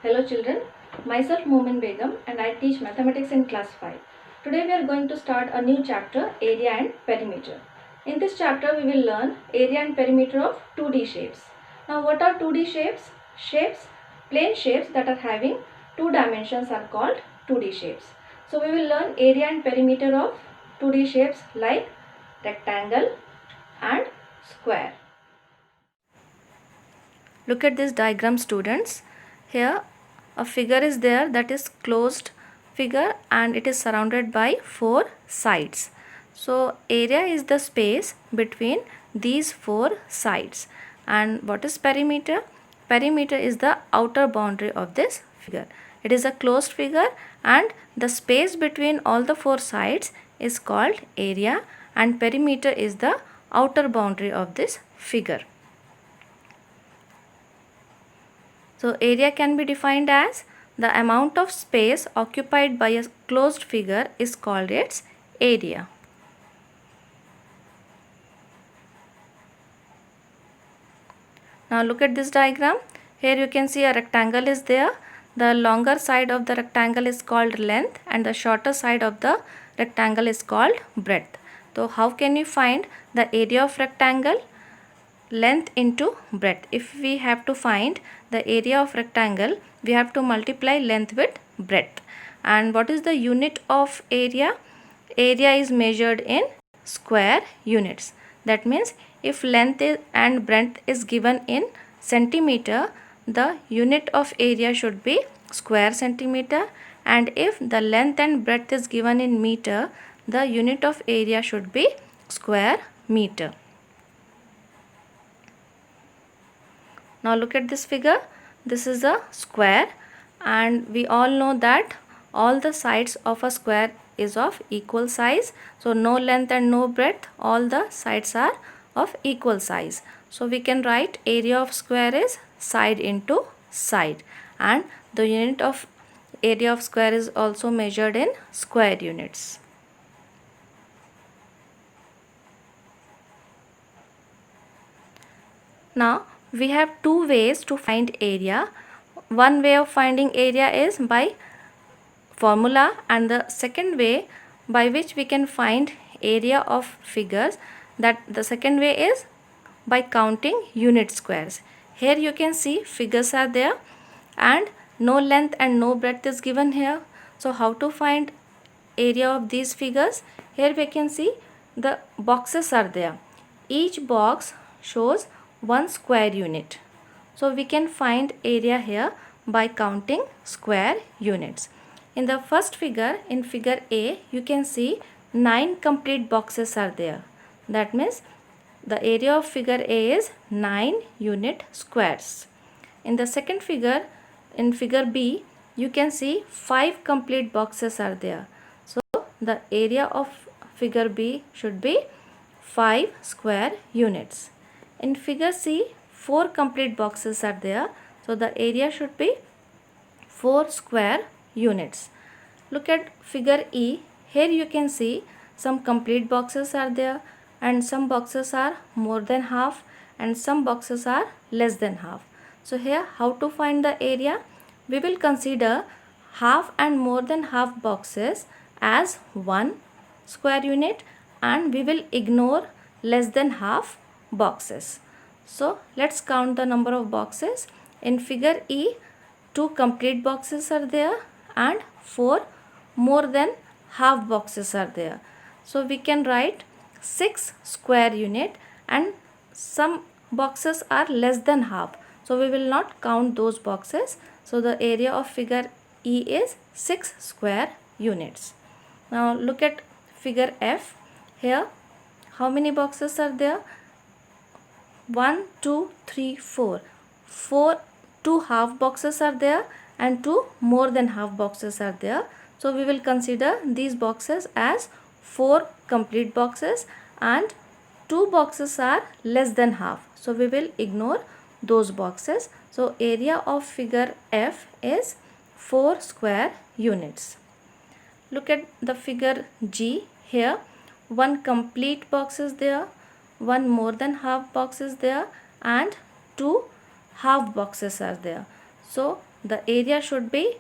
Hello children, myself Moomin Begum and I teach mathematics in class 5. Today we are going to start a new chapter, area and perimeter. In this chapter we will learn area and perimeter of 2D shapes. Now what are 2D shapes? Plane shapes that are having two dimensions are called 2D shapes. So we will learn area and perimeter of 2D shapes like rectangle and square. Look at this diagram, students. Here a figure is there, that is closed figure, and it is surrounded by four sides. So area is the space between these four sides. And what is perimeter? Perimeter is the outer boundary of this figure. It is a closed figure and the space between all the four sides is called area, and perimeter is the outer boundary of this figure. So area can be defined as the amount of space occupied by a closed figure is called its area. Now look at this diagram. Here you can see a rectangle is there. The longer side of the rectangle is called length and the shorter side of the rectangle is called breadth. So how can you find the area of rectangle? Length into breadth. If we have to find the area of rectangle, we have to multiply length with breadth. And what is the unit of area? Area is measured in square units. That means if length and breadth is given in centimeter, the unit of area should be square centimeter, and if the length and breadth is given in meter, the unit of area should be square meter. Now look at this figure. This is a square, and we all know that all the sides of a square is of equal size. So no length and no breadth, all the sides are of equal size. So we can write area of square is side into side, and the unit of area of square is also measured in square units. Now we have two ways to find area. One way of finding area is by formula, and the second way by which we can find area of figures, that the second way is by counting unit squares. Here you can see figures are there and no length and no breadth is given here. So how to find area of these figures? Here we can see the boxes are there. Each box shows one square unit. So we can find area here by counting square units. In the first figure, in figure A, you can see 9 complete boxes are there. That means the area of figure A is 9 unit squares. In the second figure, in figure B, you can see 5 complete boxes are there. So the area of figure B should be 5 square units. In figure C, 4 complete boxes are there. So the area should be 4 square units. Look at figure E. Here you can see some complete boxes are there, and some boxes are more than half and some boxes are less than half. So here how to find the area? We will consider half and more than half boxes as 1 square unit, and we will ignore less than half boxes. So let's count the number of boxes. In figure E, 2 complete boxes are there and 4 more than half boxes are there. So we can write 6 square unit, and some boxes are less than half. So we will not count those boxes. So the area of figure E is 6 square units. Now look at figure F. Here how many boxes are there? 1, 2, 3, 4. 2 half boxes are there and 2 more than half boxes are there. So we will consider these boxes as 4 complete boxes, and 2 boxes are less than half. So we will ignore those boxes. So area of figure F is 4 square units. Look at the figure G. Here 1 complete box is there, 1 more than half box is there, and 2 half boxes are there. So the area should be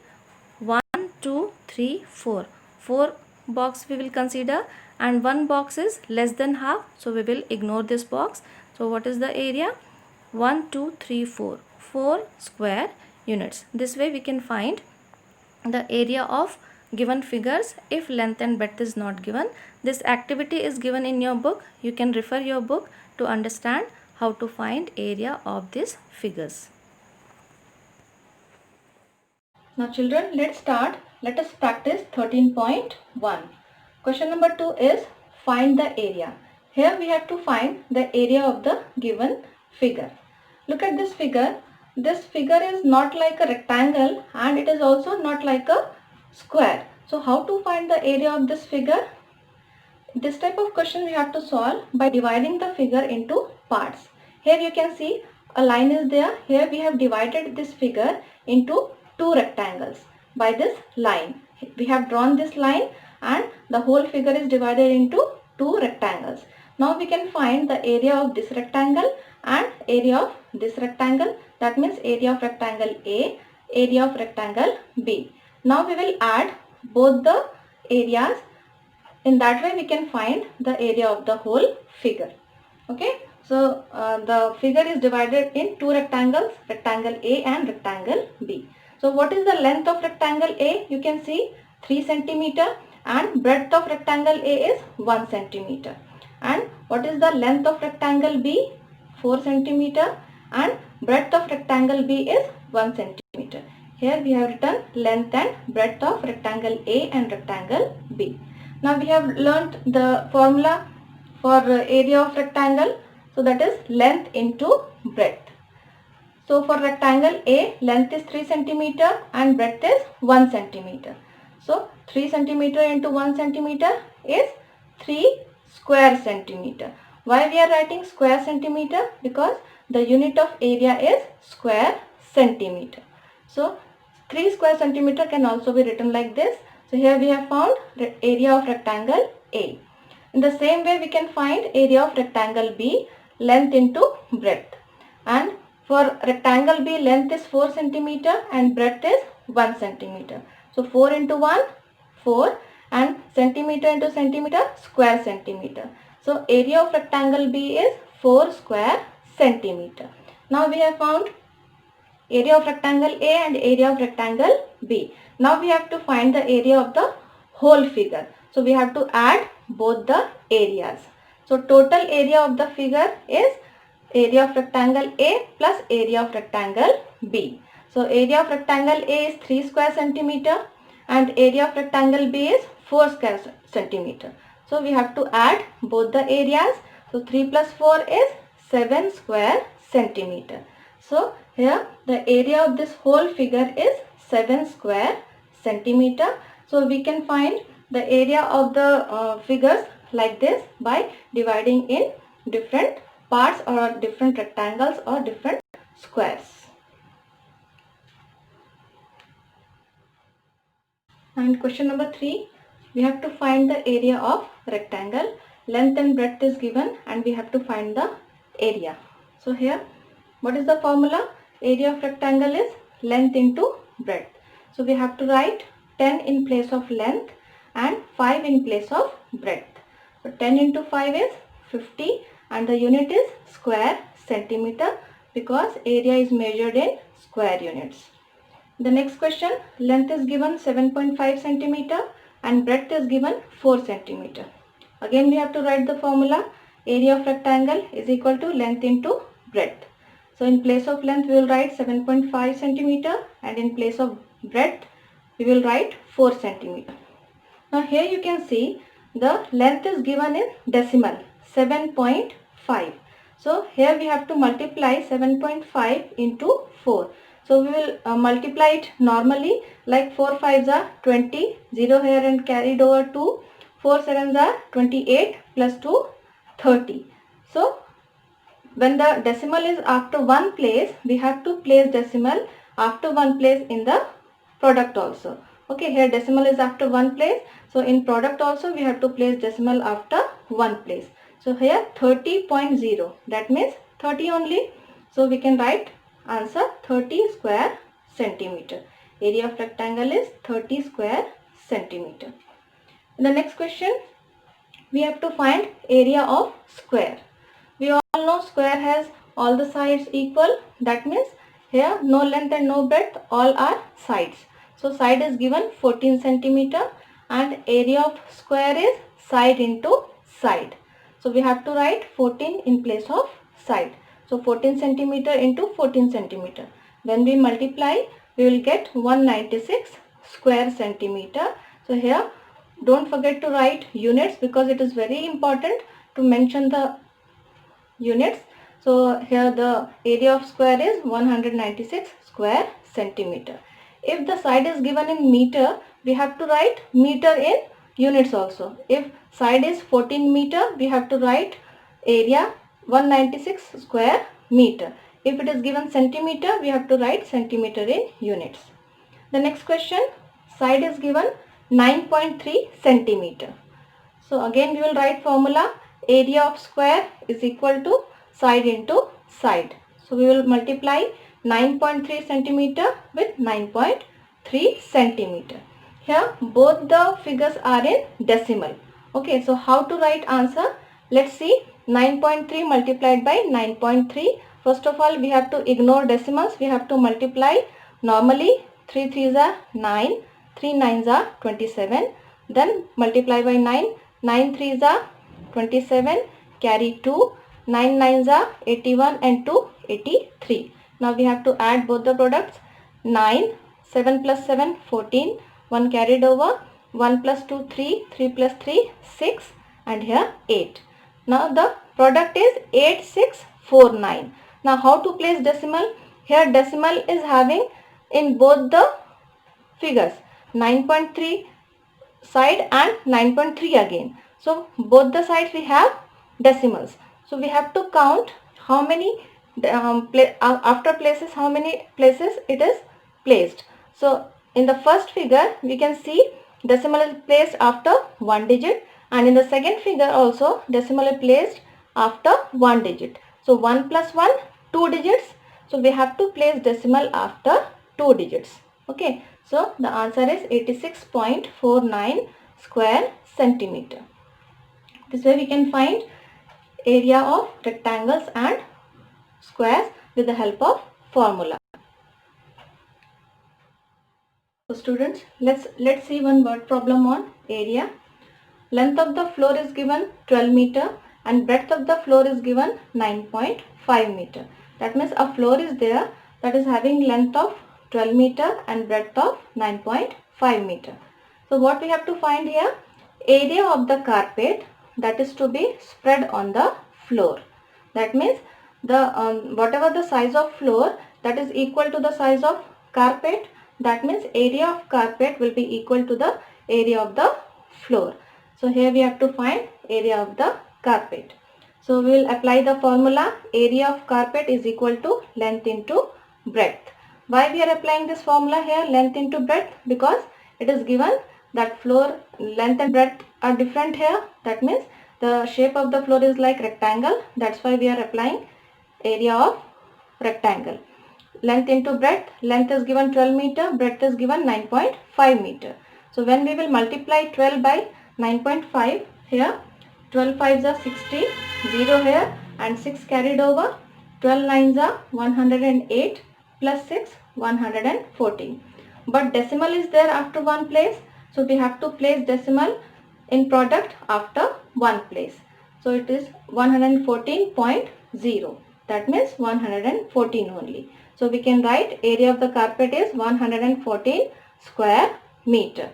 1, 2, 3, 4. 4 box we will consider, and one box is less than half, so we will ignore this box. So what is the area? 1, 2, 3, 4. 4 square units. This way we can find the area of given figures if length and breadth is not given. This activity is given in your book. You can refer your book to understand how to find area of these figures. Now children, let's start. Let us practice 13.1. Question number 2 is find the area. Here we have to find the area of the given figure. Look at this figure. This figure is not like a rectangle and it is also not like a square. So how to find the area of this figure? This type of question we have to solve by dividing the figure into parts. Here you can see a line is there. Here we have divided this figure into two rectangles by this line. We have drawn this line and the whole figure is divided into two rectangles. Now we can find the area of this rectangle and area of this rectangle. That means area of rectangle A, area of rectangle B. Now we will add both the areas. In that way we can find the area of the whole figure. Okay. So the figure is divided in two rectangles, rectangle A and rectangle B. So what is the length of rectangle A? You can see 3 centimeter, and breadth of rectangle A is 1 centimeter. And what is the length of rectangle B? 4 centimeter, and breadth of rectangle B is 1 centimeter. Here we have written length and breadth of rectangle A and rectangle B. Now we have learnt the formula for area of rectangle. So that is length into breadth. So for rectangle A, length is 3 centimeter and breadth is 1 centimeter. So 3 centimeter into 1 centimeter is 3 square centimeter. Why we are writing square centimeter? Because the unit of area is square centimeter. So 3 square centimeter can also be written like this. So here we have found the area of rectangle A. In the same way we can find area of rectangle B, length into breadth. And for rectangle B, length is 4 centimeter and breadth is 1 centimeter. So 4 into 1, 4, and centimeter into centimeter, square centimeter. So area of rectangle B is 4 square centimeter. Now we have found area of rectangle A and area of rectangle B. Now we have to find the area of the whole figure. So we have to add both the areas. So total area of the figure is area of rectangle A plus area of rectangle B. So area of rectangle A is 3 square centimeter and area of rectangle B is 4 square centimeter. So we have to add both the areas. So 3 plus 4 is 7 square centimeter. So here the area of this whole figure is 7 square centimeter. So we can find the area of the figures like this by dividing in different parts or different rectangles or different squares. And question number 3, we have to find the area of rectangle. Length and breadth is given and we have to find the area. So here, what is the formula? Area of rectangle is length into breadth. So we have to write 10 in place of length and 5 in place of breadth. So 10 into 5 is 50 and the unit is square centimeter because area is measured in square units. The next question, length is given 7.5 centimeter and breadth is given 4 centimeter. Again we have to write the formula, area of rectangle is equal to length into breadth. So in place of length we will write 7.5 centimeter and in place of breadth we will write 4 centimeter. Now here you can see the length is given in decimal 7.5. So here we have to multiply 7.5 into 4. So we will multiply it normally like 4 5s are 20, 0 here and carried over 2, 4 7s are 28 plus 2 30. So when the decimal is after one place, we have to place decimal after one place in the product also. Okay, here decimal is after one place. So in product also we have to place decimal after one place. So here 30.0, that means 30 only. So we can write answer 30 square centimeter. Area of rectangle is 30 square centimeter. In the next question, we have to find area of square. We all know square has all the sides equal. That means here no length and no breadth, all are sides. So side is given 14 centimeter and area of square is side into side. So we have to write 14 in place of side. So 14 centimeter into 14 centimeter. When we multiply, we will get 196 square centimeter. So here don't forget to write units because it is very important to mention the units. So here the area of square is 196 square centimeter. If the side is given in meter, we have to write meter in units also. If side is 14 meter, we have to write area 196 square meter. If it is given centimeter, we have to write centimeter in units. The next question, side is given 9.3 centimeter. So again we will write formula, area of square is equal to side into side. So we will multiply 9.3 centimeter with 9.3 centimeter. Here both the figures are in decimal. Okay, so how to write answer? Let's see. 9.3 multiplied by 9.3. First of all, we have to ignore decimals. We have to multiply normally. 3 3s are 9, 3 9s are 27. Then multiply by 9. 9 3s are 27, carry 2, 9 9s are 81 and 2 83. Now we have to add both the products. 9, 7 plus 7 14, 1 carried over, 1 plus 2 3, 3 plus 3 6 and here 8. Now the product is 8649. Now how to place decimal? Here decimal is having in both the figures 9.3 side and 9.3 again. So both the sides we have decimals. So we have to count how many after places, how many places it is placed. So in the first figure we can see decimal is placed after one digit, and in the second figure also decimal is placed after one digit. So 1 plus 1, 2 digits. So we have to place decimal after 2 digits. Okay. So the answer is 86.49 square centimeter. This way we can find area of rectangles and squares with the help of formula. So students, let's see one word problem on area. Length of the floor is given 12 meter and breadth of the floor is given 9.5 meter. That means a floor is there that is having length of 12 meter and breadth of 9.5 meter. So what we have to find here? Area of the carpet that is to be spread on the floor. That means the whatever the size of floor, that is equal to the size of carpet. That means area of carpet will be equal to the area of the floor. So here we have to find area of the carpet. So we will apply the formula, area of carpet is equal to length into breadth. Why we are applying this formula here, length into breadth? Because it is given that floor length and breadth are different here. That means the shape of the floor is like rectangle. That's why we are applying area of rectangle. Length into breadth, length is given 12 meter, breadth is given 9.5 meter. So when we will multiply 12 by 9.5, here 12 5s are 60, 0 here and 6 carried over, 12 9s are 108 plus 6 114. But decimal is there after one place, so we have to place decimal in product after one place. So it is 114.0. That means 114 only. So we can write area of the carpet is 114 square meter.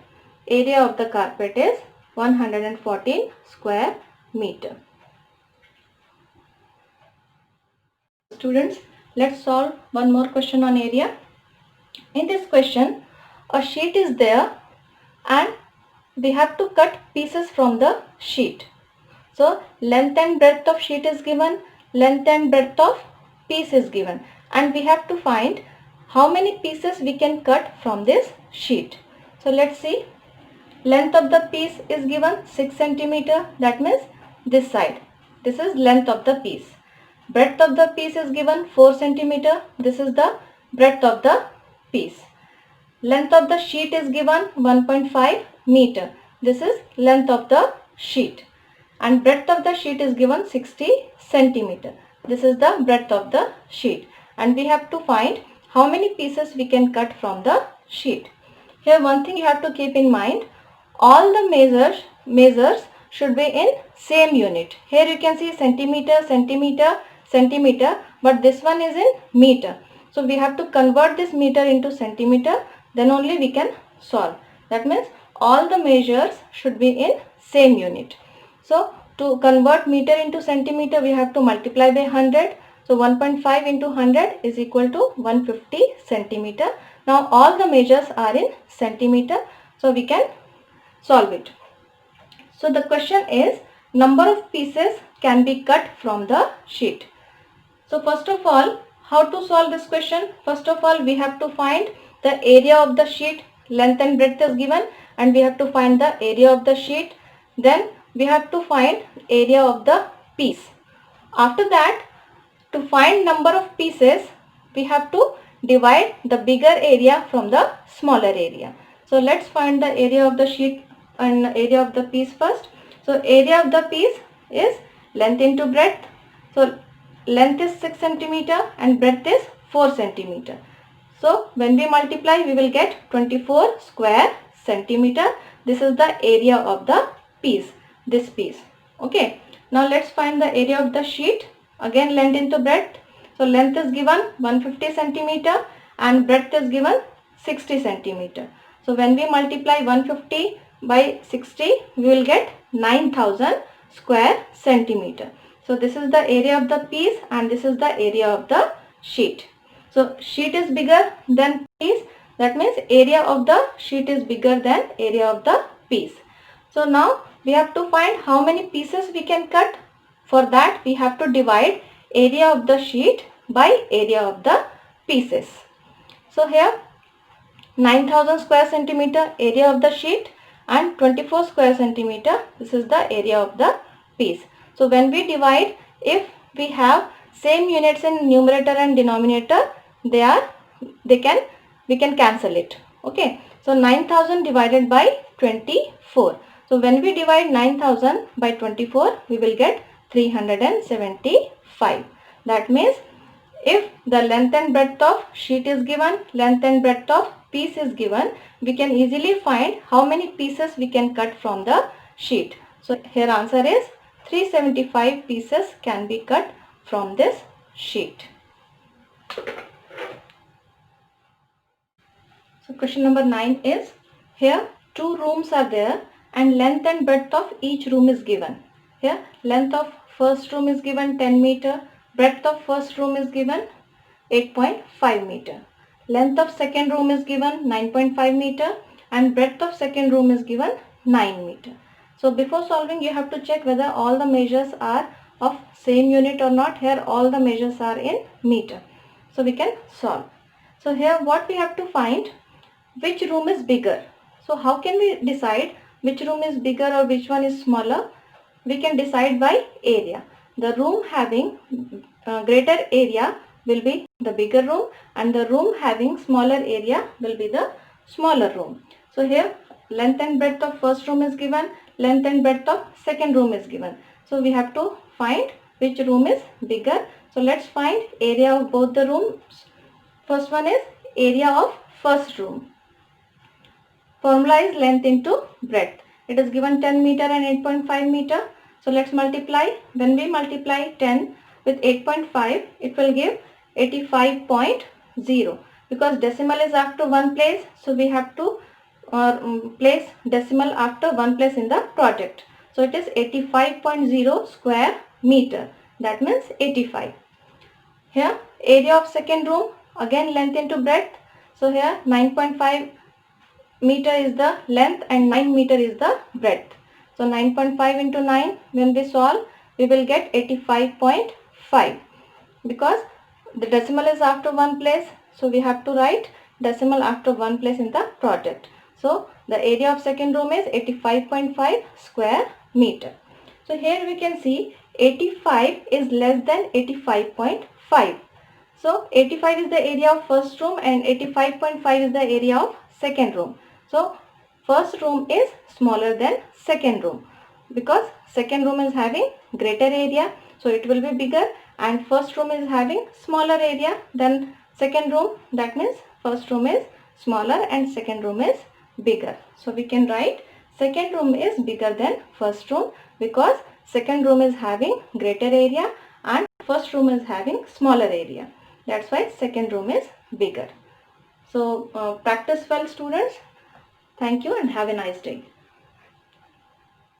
Area of the carpet is 114 square meter. Students, let's solve one more question on area. In this question, a sheet is there and we have to cut pieces from the sheet. So length and breadth of sheet is given, length and breadth of piece is given, and we have to find how many pieces we can cut from this sheet. So let's see. Length of the piece is given 6 centimeter. That means this side. This is length of the piece. Breadth of the piece is given 4 centimeter. This is the breadth of the piece. Length of the sheet is given 1.5 meter. This is length of the sheet. And breadth of the sheet is given 60 centimeter. This is the breadth of the sheet. And we have to find how many pieces we can cut from the sheet. Here one thing you have to keep in mind, all the measures should be in same unit. Here you can see centimeter, centimeter, centimeter, but this one is in meter. So we have to convert this meter into centimeter, then only we can solve. That means all the measures should be in same unit. So to convert meter into centimeter, we have to multiply by 100. So 1.5 into 100 is equal to 150 centimeter. Now all the measures are in centimeter, so we can solve it. So the question is, number of pieces can be cut from the sheet. So first of all, how to solve this question? First of all, we have to find the area of the sheet. Length and breadth is given, and we have to find the area of the sheet. Then we have to find area of the piece. After that, to find number of pieces, we have to divide the bigger area from the smaller area. So let's find the area of the sheet and area of the piece first. So area of the piece is length into breadth. So length is 6 centimeter and breadth is 4 centimeter. So when we multiply, we will get 24 square centimeter. This is the area of the piece, this piece. Okay. Now let's find the area of the sheet. Again, length into breadth. So length is given 150 centimeter and breadth is given 60 centimeter. So when we multiply 150 by 60, we will get 9000 square centimeter. So this is the area of the piece and this is the area of the sheet. So sheet is bigger than piece. That means area of the sheet is bigger than area of the piece. So now we have to find how many pieces we can cut. For that, we have to divide area of the sheet by area of the pieces. So here 9000 square centimeter area of the sheet and 24 square centimeter, this is the area of the piece. So when we divide, if we have same units in numerator and denominator, we can cancel it. Okay. So 9000 divided by 24. So when we divide 9000 by 24, we will get 375. That means if the length and breadth of sheet is given, length and breadth of piece is given, we can easily find how many pieces we can cut from the sheet. So here answer is 375 pieces can be cut from this sheet. So question number 9 is, here 2 rooms are there and length and breadth of each room is given. Here length of first room is given 10 meter, breadth of first room is given 8.5 meter. Length of second room is given 9.5 meter and breadth of second room is given 9 meter. So before solving, you have to check whether all the measures are of same unit or not. Here all the measures are in meter. So we can solve. So here what we have to find, which room is bigger. So how can we decide which room is bigger or which one is smaller? We can decide by area. The room having greater area will be the bigger room and the room having smaller area will be the smaller room. So here length and breadth of first room is given, length and breadth of second room is given. So we have to find which room is bigger. So let's find area of both the rooms. First one is area of first room. Formula is length into breadth. It is given 10 meter and 8.5 meter. So let's multiply. When we multiply 10 with 8.5, it will give 85.0. Because decimal is after one place, so we have to place decimal after one place in the project. So it is 85.0 square meter. That means 85. Here area of second room, again length into breadth. So here 9.5 meter is the length and 9 meter is the breadth. So 9.5 into 9, when we solve, we will get 85.5. Because the decimal is after one place, so we have to write decimal after one place in the project. So the area of second room is 85.5 square meter. So here we can see 85 is less than 85.5. So 85 is the area of first room and 85.5 is the area of second room. So first room is smaller than second room because second room is having greater area, so it will be bigger, and first room is having smaller area than second room. That means first room is smaller and second room is bigger. So we can write second room is bigger than first room because second room is having greater area and first room is having smaller area. That's why second room is bigger. So practice well, students. Thank you and have a nice day.